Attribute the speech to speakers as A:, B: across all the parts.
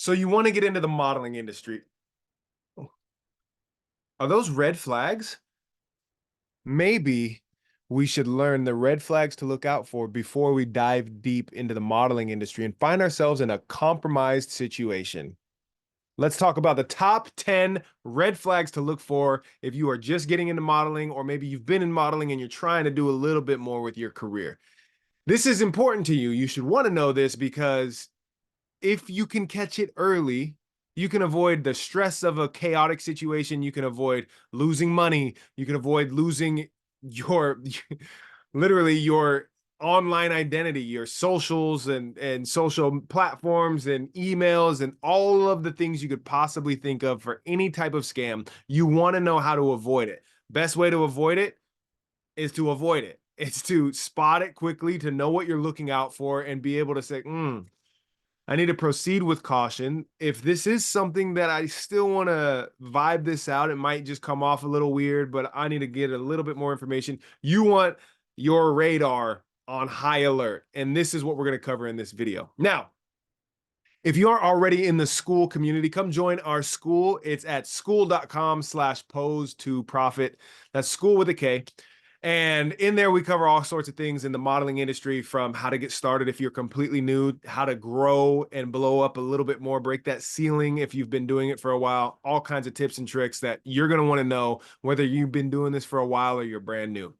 A: So you want to get into the modeling industry. Are those red flags? Maybe we should learn the red flags to look out for before we dive deep into the modeling industry and find ourselves in a compromised situation. Let's talk about the top 10 red flags to look for if you are just getting into modeling, or maybe you've been in modeling and you're trying to do a little bit more with your career. This is important to you. You should want to know this because if you can catch it early, you can avoid the stress of a chaotic situation. You can avoid losing money. You can avoid losing your literally your online identity, your socials and social platforms and emails and all of the things you could possibly think of for any type of scam. You want to know how to avoid it. Best way to avoid it is to avoid it. It's to spot it quickly, to know what you're looking out for, and be able to say, I need to proceed with caution. If this is something that I still want to vibe this out, it might just come off a little weird, but I need to get a little bit more information. You want your radar on high alert. And this is what we're going to cover in this video. Now, if you aren't already in the Skool community, come join our Skool. It's at skool.com/pose to profit. That's Skool with a K. And in there, we cover all sorts of things in the modeling industry, from how to get started if you're completely new, how to grow and blow up a little bit more, break that ceiling if you've been doing it for a while, all kinds of tips and tricks that you're going to want to know whether you've been doing this for a while or you're brand new.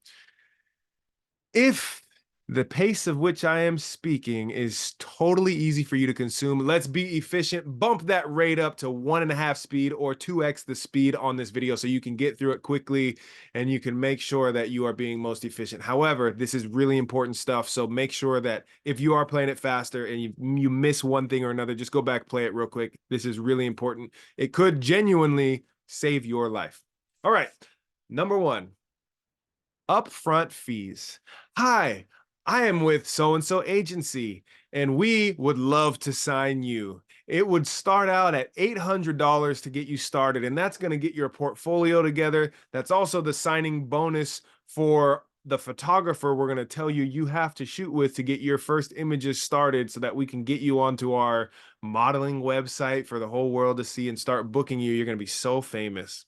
A: If the pace of which I am speaking is totally easy for you to consume, let's be efficient. Bump that rate up to 1.5 speed or 2x the speed on this video so you can get through it quickly and you can make sure that you are being most efficient. However, this is really important stuff, so make sure that if you are playing it faster and you miss one thing or another, just go back, play it real quick. This is really important. It could genuinely save your life. All right, number one, upfront fees. Hi, I am with so-and-so agency, and we would love to sign you. It would start out at $800 to get you started, and that's going to get your portfolio together. That's also the signing bonus for the photographer we're going to tell you you have to shoot with to get your first images started so that we can get you onto our modeling website for the whole world to see and start booking you. You're going to be so famous.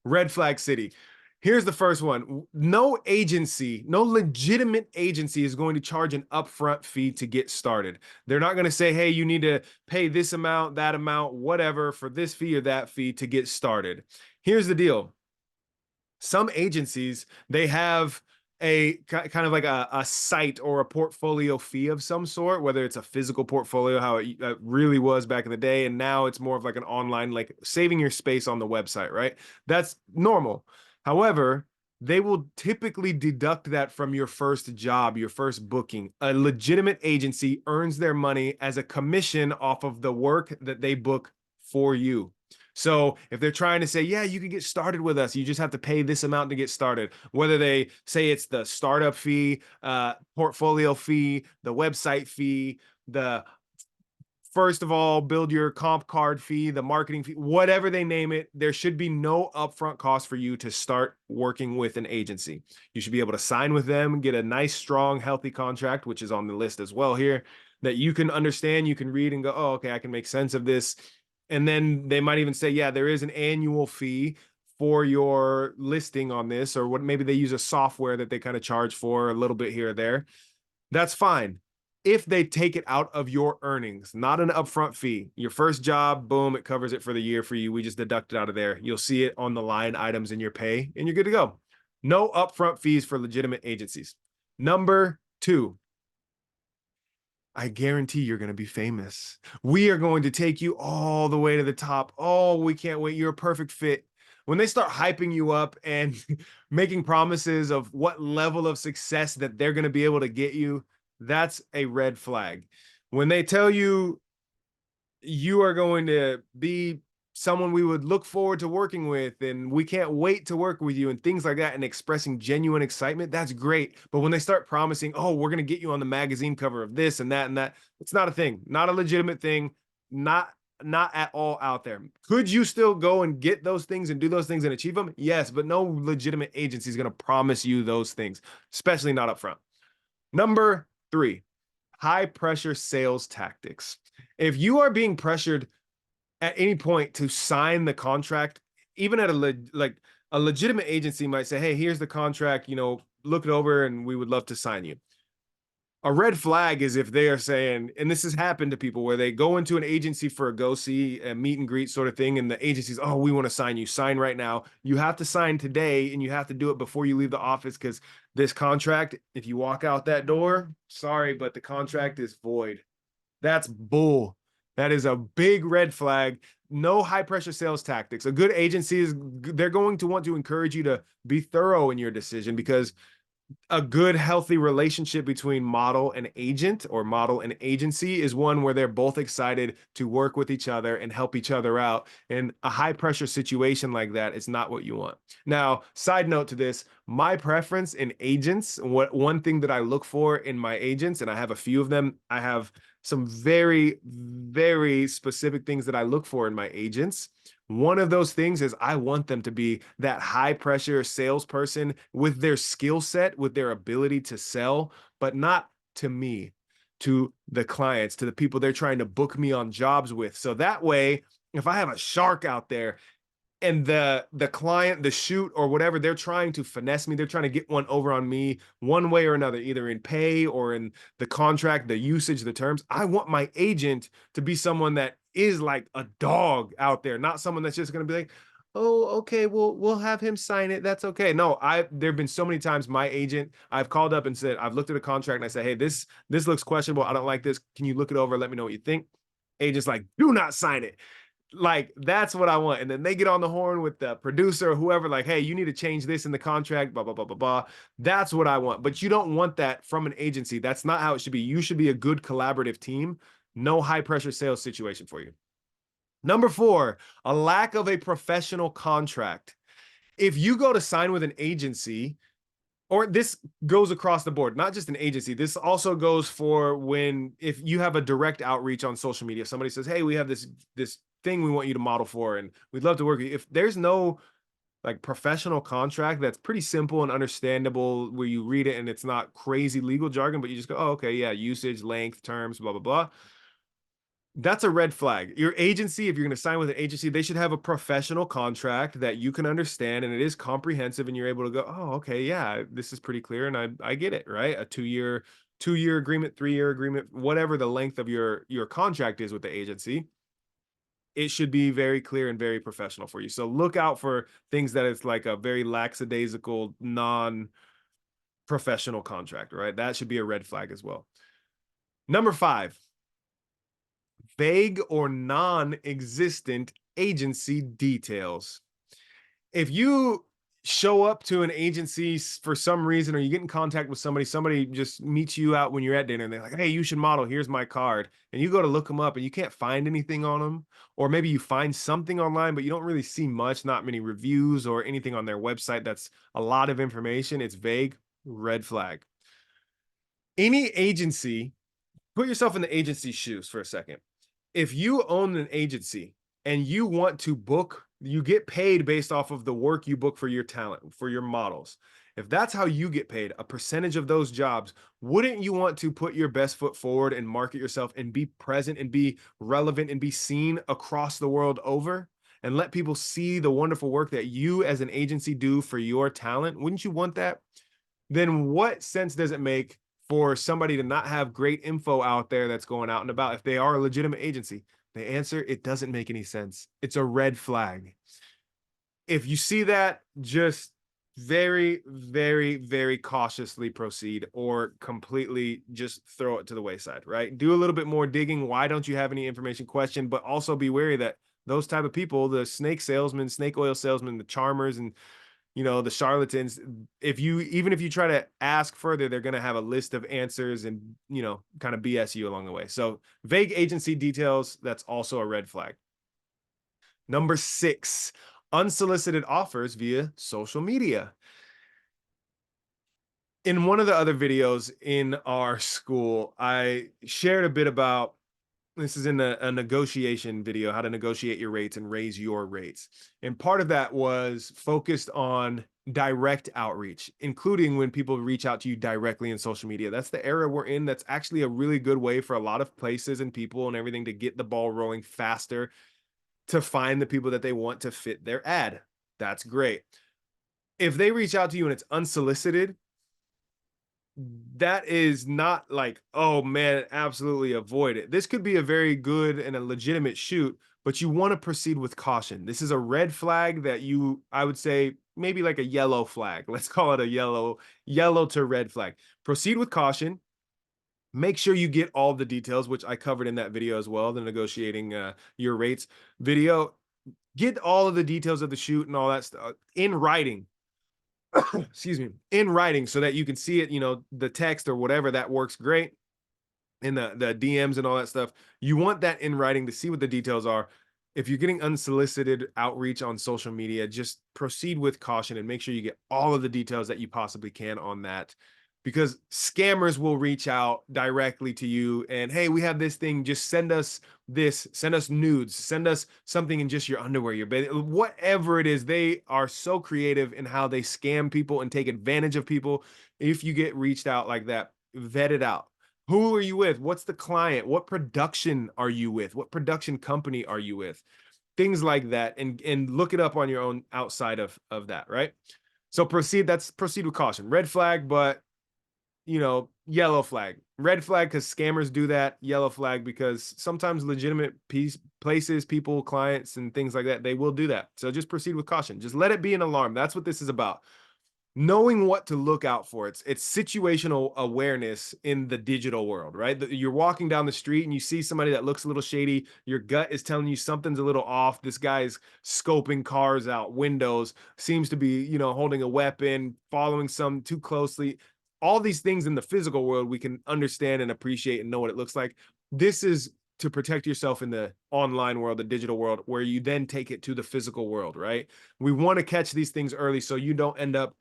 A: Red flag city. Here's the first one. No agency, no legitimate agency is going to charge an upfront fee to get started. They're not going to say, hey, you need to pay this amount, that amount, whatever for this fee or that fee to get started. Here's the deal. Some agencies, they have a kind of like a site or a portfolio fee of some sort, whether it's a physical portfolio, how it really was back in the day, and now it's more of like an online, like saving your space on the website, right? That's normal. However, they will typically deduct that from your first job, your first booking. A legitimate agency earns their money as a commission off of the work that they book for you. So if they're trying to say, yeah, you can get started with us, you just have to pay this amount to get started, whether they say it's the startup fee, portfolio fee, the website fee, the first of all, build your comp card fee, the marketing fee, whatever they name it, there should be no upfront cost for you to start working with an agency. You should be able to sign with them, get a nice, strong, healthy contract, which is on the list as well here, that you can understand, you can read and go, oh, okay, I can make sense of this. And then they might even say, yeah, there is an annual fee for your listing on this, or what, maybe they use a software that they kind of charge for a little bit here or there. That's fine if they take it out of your earnings, not an upfront fee. Your first job, boom, it covers it for the year for you. We just deduct it out of there. You'll see it on the line items in your pay, and you're good to go. No upfront fees for legitimate agencies. Number two, I guarantee you're going to be famous. We are going to take you all the way to the top. Oh, we can't wait. You're a perfect fit. When they start hyping you up and making promises of what level of success that they're going to be able to get you, that's a red flag. When they tell you you are going to be someone we would look forward to working with and we can't wait to work with you and things like that, and expressing genuine excitement, that's great. But when they start promising, oh, we're going to get you on the magazine cover of this and that, it's not a thing, not a legitimate thing, not at all out there. Could you still go and get those things and do those things and achieve them? Yes, but no legitimate agency is going to promise you those things, especially not up front. Number three, high pressure sales tactics. If you are being pressured at any point to sign the contract, even at like a legitimate agency might say, "Hey, here's the contract, look it over and we would love to sign you." A red flag is if they are saying, and this has happened to people where they go into an agency for a go see, a meet and greet sort of thing, and the agency's, "Oh, we want to sign you. Sign right now. You have to sign today, and you have to do it before you leave the office because this contract, if you walk out that door, sorry, but the contract is void." That's bull. That is a big red flag. No high pressure sales tactics. A good agency is, they're going to want to encourage you to be thorough in your decision, because a good healthy relationship between model and agent, or model and agency, is one where they're both excited to work with each other and help each other out. And a high pressure situation like that is not what you want. Now, side note to this, my preference in agents, what one thing that I look for in my agents, and I have a few of them, I have some very, very specific things that I look for in my agents. One of those things is I want them to be that high pressure salesperson with their skill set, with their ability to sell, but not to me, to the clients, to the people they're trying to book me on jobs with. So that way, if I have a shark out there and the client, the shoot or whatever, they're trying to finesse me, they're trying to get one over on me one way or another, either in pay or in the contract, the usage, the terms. I want my agent to be someone that is like a dog out there, not someone that's just going to be like, "Oh, okay, we'll have him sign it, that's okay." No, I there have been so many times my agent, I've called up and said, I've looked at a contract and I said, "Hey, this looks questionable, I don't like this, can you look it over, let me know what you think?" Agent's like, "Do not sign it." Like, that's what I want. And then they get on the horn with the producer or whoever, like, "Hey, you need to change this in the contract, blah, blah, blah, blah, blah." That's what I want. But you don't want that from an agency. That's not how it should be. You should be a good collaborative team. No high pressure sales situation for you. Number four, a lack of a professional contract. If you go to sign with an agency, or this goes across the board, not just an agency. This also goes for when, if you have a direct outreach on social media, somebody says, "Hey, we have this thing we want you to model for, and we'd love to work with you." If there's no like professional contract that's pretty simple and understandable, where you read it and it's not crazy legal jargon, but you just go, "Oh, okay, yeah, usage, length, terms, blah blah blah," that's a red flag. Your agency, if you're going to sign with an agency, they should have a professional contract that you can understand and it is comprehensive, and you're able to go, "Oh, okay, yeah, this is pretty clear and I get it," right? A 2-year agreement, 3-year agreement, whatever the length of your contract is with the agency, it should be very clear and very professional for you. So look out for things that it's like a very lackadaisical, non-professional contract, right? That should be a red flag as well. Number 5, vague or non-existent agency details. If you show up to an agency for some reason, or you get in contact with somebody just meets you out when you're at dinner and they're like, "Hey, you should model, here's my card," and you go to look them up and you can't find anything on them, or maybe you find something online but you don't really see much, not many reviews or anything on their website that's a lot of information, it's vague, red flag. Any agency, put yourself in the agency's shoes for a second. If you own an agency and you want to book, you get paid based off of the work you book for your talent, for your models. If that's how you get paid, a percentage of those jobs, wouldn't you want to put your best foot forward and market yourself and be present and be relevant and be seen across the world over, and let people see the wonderful work that you as an agency do for your talent? Wouldn't you want that? Then what sense does it make for somebody to not have great info out there that's going out and about if they are a legitimate agency? The answer, it doesn't make any sense. It's a red flag. If you see that, just very, very, very cautiously proceed, or completely just throw it to the wayside, right? Do a little bit more digging. Why don't you have any information? Question, but also be wary that those type of people, the snake salesmen, snake oil salesmen, the charmers, and the charlatans, if you, even if you try to ask further, they're going to have a list of answers and, kind of BS you along the way. So vague agency details, that's also a red flag. Number 6, unsolicited offers via social media. In one of the other videos in our school, I shared a bit about This is in a negotiation video, how to negotiate your rates and raise your rates. And part of that was focused on direct outreach, including when people reach out to you directly in social media. That's the era we're in. That's actually a really good way for a lot of places and people and everything to get the ball rolling faster, to find the people that they want to fit their ad. That's great. If they reach out to you and it's unsolicited, that is not like, oh man, absolutely avoid it. This could be a very good and a legitimate shoot, but you want to proceed with caution. This is a red flag that I would say maybe like a yellow flag. Let's call it a yellow to red flag. Proceed with caution. Make sure you get all the details, which I covered in that video as well, the negotiating your rates video. Get all of the details of the shoot and all that stuff in writing. Excuse me, in writing, so that you can see it, the text or whatever, that works great in the DMs and all that stuff. You want that in writing to see what the details are. If you're getting unsolicited outreach on social media, just proceed with caution and make sure you get all of the details that you possibly can on that, because scammers will reach out directly to you and, hey, we have this thing, just send us this, send us nudes, send us something in just your underwear, your bed, whatever it is. They are so creative in how they scam people and take advantage of people. If you get reached out like that, vet it out. Who are you with? What's the client? What production are you with? What production company are you with? Things like that, and look it up on your own outside of that, right? So proceed with caution. Red flag, but yellow flag. Red flag because scammers do that. Yellow flag because sometimes legitimate places, people, clients, and things like that, they will do that. So just proceed with caution. Just let it be an alarm. That's what this is about. Knowing what to look out for. It's situational awareness in the digital world, right? You're walking down the street and you see somebody that looks a little shady. Your gut is telling you something's a little off. This guy's scoping cars out, windows, seems to be, holding a weapon, following some too closely. All these things in the physical world we can understand and appreciate and know what it looks like. This is to protect yourself in the online world, the digital world, where you then take it to the physical world, right? We want to catch these things early so you don't end up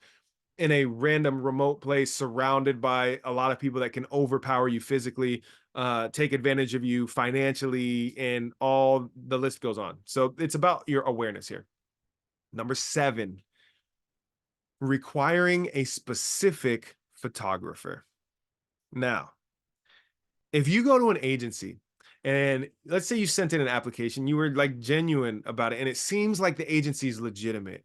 A: in a random remote place surrounded by a lot of people that can overpower you physically, take advantage of you financially, and all the list goes on. So it's about your awareness here. Number 7, requiring a specific photographer. Now, if you go to an agency and let's say you sent in an application, you were like genuine about it, and it seems like the agency is legitimate,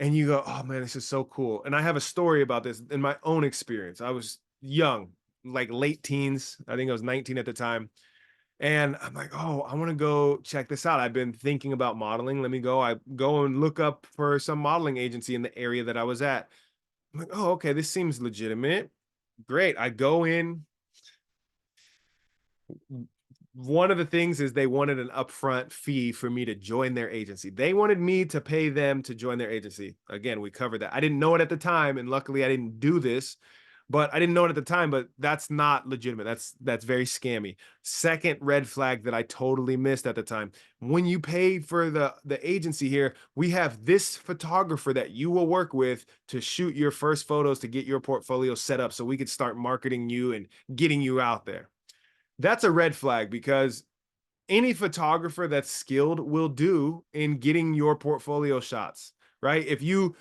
A: and you go, oh man, this is so cool. And I have a story about this in my own experience. I was young, like late teens. I think I was 19 at the time. And I'm like, oh, I want to go check this out. I've been thinking about modeling. Let me go. I go and look up for some modeling agency in the area that I was at. I'm like, oh, okay, this seems legitimate. Great. I go in. One of the things is they wanted an upfront fee for me to join their agency. They wanted me to pay them to join their agency. Again, we covered that. I didn't know it at the time, and luckily I didn't do this, but I didn't know it at the time, but that's not legitimate. That's very scammy. Second red flag that I totally missed at the time. When you pay for the agency here, we have this photographer that you will work with to shoot your first photos to get your portfolio set up so we could start marketing you and getting you out there. That's a red flag, because any photographer that's skilled will do in getting your portfolio shots, right? If you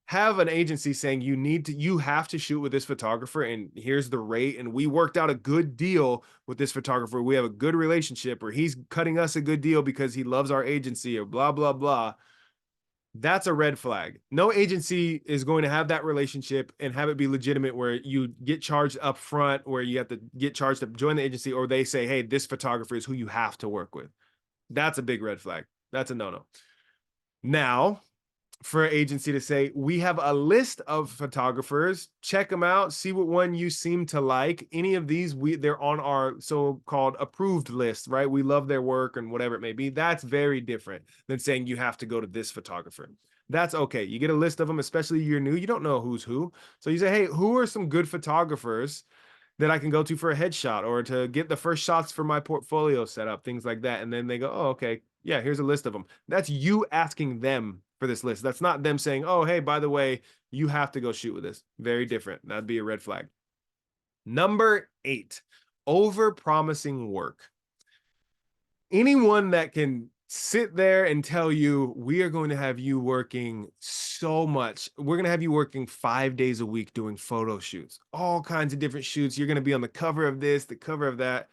A: have an agency saying you have to shoot with this photographer and here's the rate, and we worked out a good deal with this photographer, we have a good relationship, or he's cutting us a good deal because he loves our agency, or blah blah blah, that's a red flag. No agency is going to have that relationship and have it be legitimate where you get charged up front, where you have to get charged to join the agency, or they say, hey, this photographer is who you have to work with. That's a big red flag. That's a no-no. Now, for an agency to say, we have a list of photographers, check them out, see what one you seem to like. Any of these, they're on our so-called approved list, right? We love their work and whatever it may be. That's very different than saying you have to go to this photographer. That's okay. You get a list of them, especially you're new, you don't know who's who. So you say, hey, who are some good photographers that I can go to for a headshot or to get the first shots for my portfolio set up, things like that. And then they go, oh, okay, yeah, here's a list of them. That's you asking them for this list. That's not them saying, oh, hey, by the way, you have to go shoot with this. Very different. That'd be a red flag. Number 8, over promising work. anyone that can sit there and tell you, we are going to have you working so much. We're going to have you working 5 days a week doing photo shoots, all kinds of different shoots. You're going to be on the cover of this, the cover of that.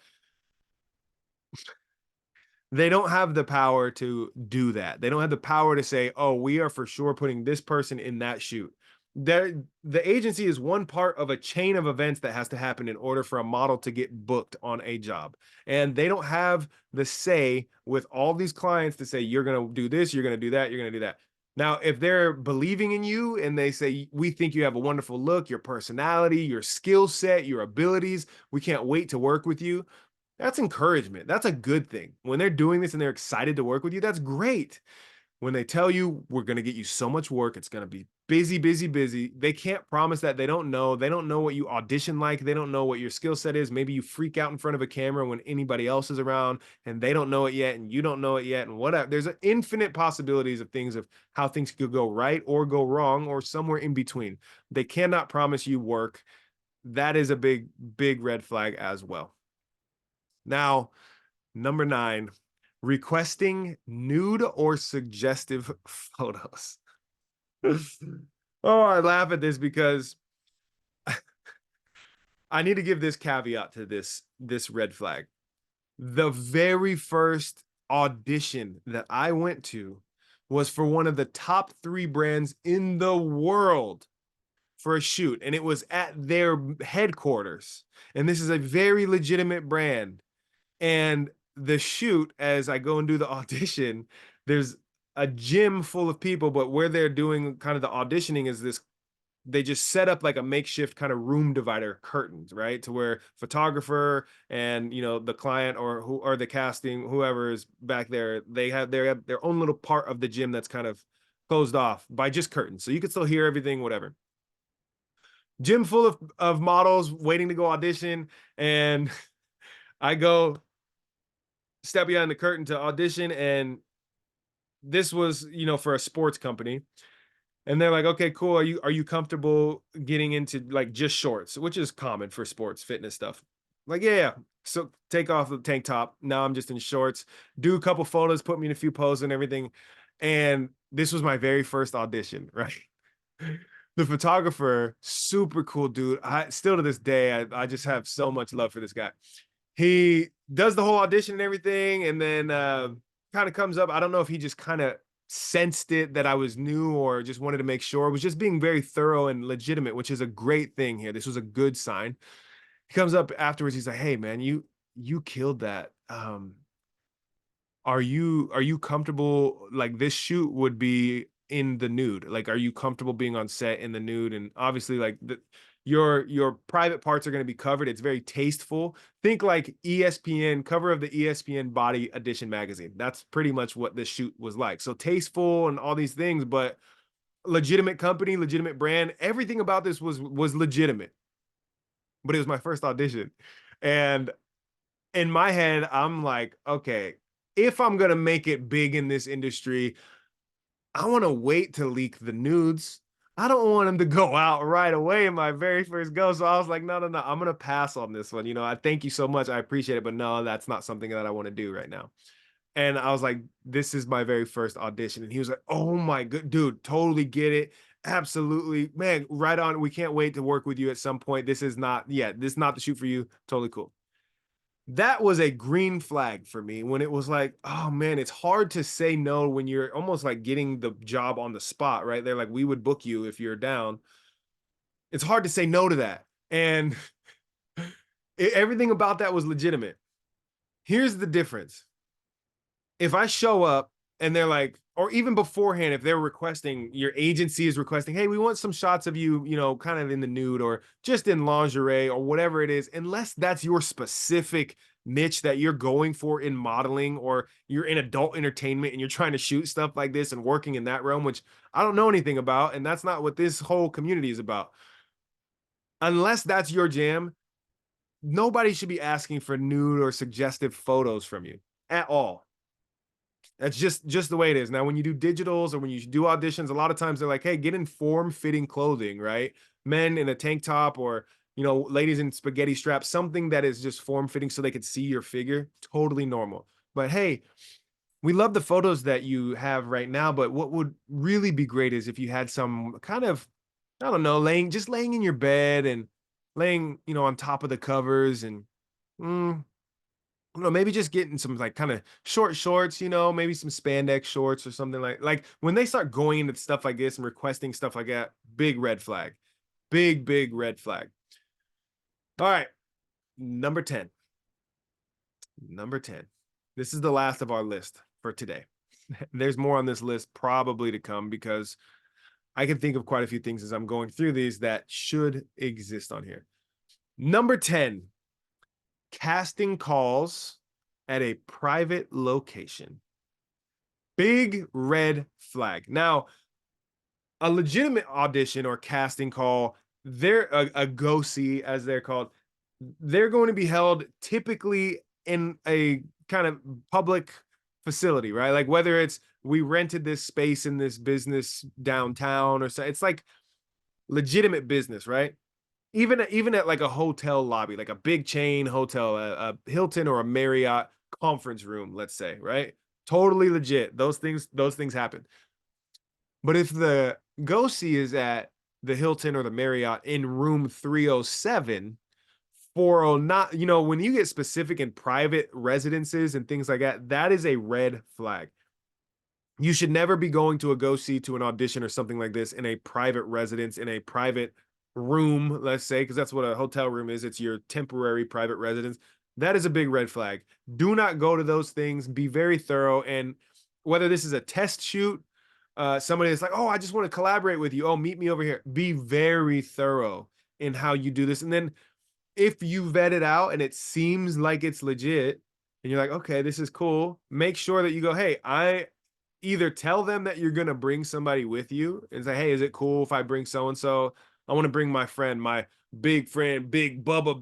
A: They don't have the power to do that. They don't have the power to say, "Oh, we are for sure putting this person in that shoot." The agency is one part of a chain of events that has to happen in order for a model to get booked on a job. And they don't have the say with all these clients to say, "You're going to do this, you're going to do that, you're going to do that." Now, if they're believing in you and they say, "We think you have a wonderful look, your personality, your skill set, your abilities, we can't wait to work with you." That's encouragement. That's a good thing. When they're doing this and they're excited to work with you, that's great. When they tell you, we're going to get you so much work, it's going to be busy, busy, busy. They can't promise that. They don't know. They don't know what you audition like. They don't know what your skill set is. Maybe you freak out in front of a camera when anybody else is around and they don't know it yet and you don't know it yet and whatever. There's an infinite possibilities of things, of how things could go right or go wrong or somewhere in between. They cannot promise you work. That is a big, big red flag as well. Now, number 9, requesting nude or suggestive photos. Oh, I laugh at this because I need to give this caveat to this red flag. The very first audition that I went to was for one of the top 3 brands in the world for a shoot, and it was at their headquarters. And this is a very legitimate brand. And the shoot, as I go and do the audition, there's a gym full of people, but where they're doing kind of the auditioning is this, they just set up like a makeshift kind of room divider curtains, right? To where photographer and the client or the casting, whoever is back there, they have their own little part of the gym that's kind of closed off by just curtains. So you can still hear everything, whatever. Gym full of models waiting to go audition, and I go step behind the curtain to audition, and this was for a sports company, and they're like, okay, cool, are you comfortable getting into like just shorts, which is common for sports fitness stuff. Like, yeah, yeah. So take off the tank top, now I'm just in shorts, do a couple photos, put me in a few poses and everything. And this was my very first audition, right? The photographer, super cool dude. I still to this day, I just have so much love for this guy. He does the whole audition and everything, and then kind of comes up. I don't know if he just kind of sensed it that I was new or just wanted to make sure. It was just being very thorough and legitimate, which is a great thing here. This was a good sign. He comes up afterwards. He's like, "Hey, man, you killed that. Are you comfortable, like this shoot would be in the nude? Like, are you comfortable being on set in the nude?" And obviously, like, your private parts are going to be covered. It's very tasteful. Think like ESPN, cover of the ESPN Body Edition magazine. That's pretty much what this shoot was like. So tasteful and all these things, but legitimate company, legitimate brand. Everything about this was legitimate. But it was my first audition, and in my head, I'm like, okay, if I'm gonna make it big in this industry, I want to wait to leak the nudes. I don't want them to go out right away in my very first go. So I was like, no, no, no, I'm gonna pass on this one. I thank you so much. I appreciate it, but no, that's not something that I want to do right now. And I was like, this is my very first audition. And he was like, oh my good dude, totally get it. Absolutely, man, right on. We can't wait to work with you at some point. This is not, yeah, this is not the shoot for you. Totally cool. That was a green flag for me when it was like, oh man, it's hard to say no when you're almost like getting the job on the spot, right? They're like, we would book you if you're down. It's hard to say no to that. And everything about that was legitimate. Here's the difference. If I show up and they're like, or even beforehand, if they're requesting, your agency is requesting, hey, we want some shots of you, kind of in the nude or just in lingerie or whatever it is, unless that's your specific niche that you're going for in modeling, or you're in adult entertainment and you're trying to shoot stuff like this and working in that realm, which I don't know anything about. And that's not what this whole community is about. Unless that's your jam, nobody should be asking for nude or suggestive photos from you at all. That's just the way it is. Now, when you do digitals or when you do auditions, a lot of times they're like, "Hey, get in form-fitting clothing," right? Men in a tank top, or ladies in spaghetti straps, something that is just form-fitting so they could see your figure. Totally normal. But hey, we love the photos that you have right now, but what would really be great is if you had some kind of, I don't know, laying in your bed and laying, on top of the covers and mm, maybe just getting some like kind of short shorts, maybe some spandex shorts or something like when they start going into stuff like this and requesting stuff like that, big red flag. Big red flag. All right, number 10. Number 10. This is the last of our list for today. There's more on this list probably to come because I can think of quite a few things as I'm going through these that should exist on here. Number 10, casting calls at a private location. Big red flag. Now, a legitimate audition or casting call, they're a go-see, as they're called. They're going to be held typically in a kind of public facility, right? Like whether it's we rented this space in this business downtown or so, it's like legitimate business, right? Even at like a hotel lobby, like a big chain hotel, a Hilton or a Marriott conference room, let's say, right? Totally legit. Those things happen. But if the go see is at the Hilton or the Marriott in room 307, 409, when you get specific in private residences and things like that, that is a red flag. You should never be going to a go see to an audition or something like this in a private residence, in a private room, let's say, because that's what a hotel room is. It's your temporary private residence. That is a big red flag. Do not go to those things. Be very thorough. And whether this is a test shoot, somebody is like, oh, I just want to collaborate with you. Oh, meet me over here. Be very thorough in how you do this. And then if you vet it out and it seems like it's legit and you're like, okay, this is cool, make sure that you go, hey, I either tell them that you're going to bring somebody with you and say, hey, is it cool if I bring so and so? I want to bring my friend, big Bubba,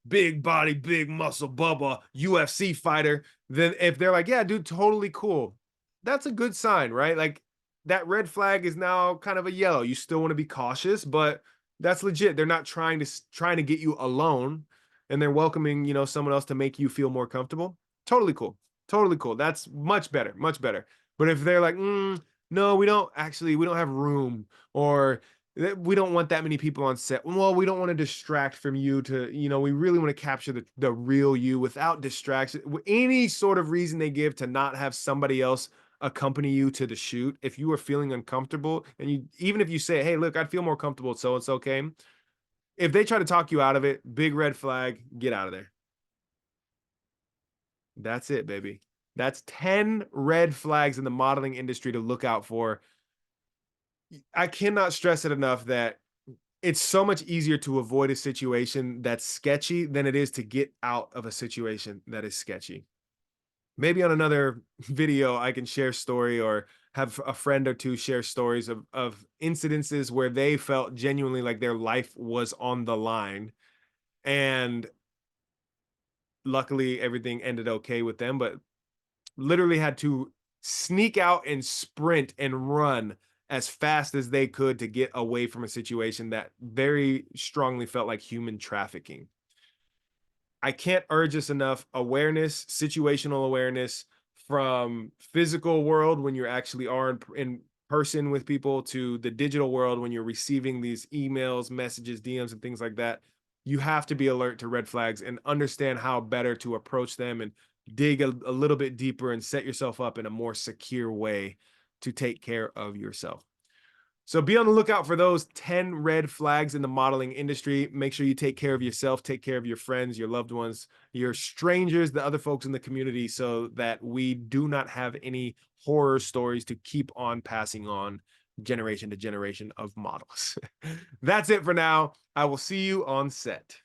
A: big body, big muscle Bubba, UFC fighter. Then if they're like, yeah, dude, totally cool, that's a good sign, right? Like that red flag is now kind of a yellow. You still want to be cautious, but that's legit. They're not trying to get you alone, and they're welcoming, someone else to make you feel more comfortable. Totally cool. Totally cool. That's much better, much better. But if they're like, no, we don't have room, or we don't want that many people on set. Well, we don't want to distract from you to, we really want to capture the real you without distraction. Any sort of reason they give to not have somebody else accompany you to the shoot, if you are feeling uncomfortable, and even if you say, hey, look, I'd feel more comfortable so and so came, if they try to talk you out of it, big red flag, get out of there. That's it, baby. That's 10 red flags in the modeling industry to look out for. I cannot stress it enough that it's so much easier to avoid a situation that's sketchy than it is to get out of a situation that is sketchy. Maybe on another video, I can share story or have a friend or two share stories of incidences where they felt genuinely like their life was on the line. And luckily, everything ended okay with them, but literally had to sneak out and sprint and run as fast as they could to get away from a situation that very strongly felt like human trafficking. I can't urge this enough. Awareness, situational awareness, from physical world when you actually are in person with people to the digital world when you're receiving these emails, messages, DMs, and things like that. You have to be alert to red flags and understand how better to approach them and dig a little bit deeper and set yourself up in a more secure way to take care of yourself. So be on the lookout for those 10 red flags in the modeling industry. Make sure you take care of yourself, take care of your friends, your loved ones, your strangers, the other folks in the community, so that we do not have any horror stories to keep on passing on generation to generation of models. That's it for now. I will see you on set.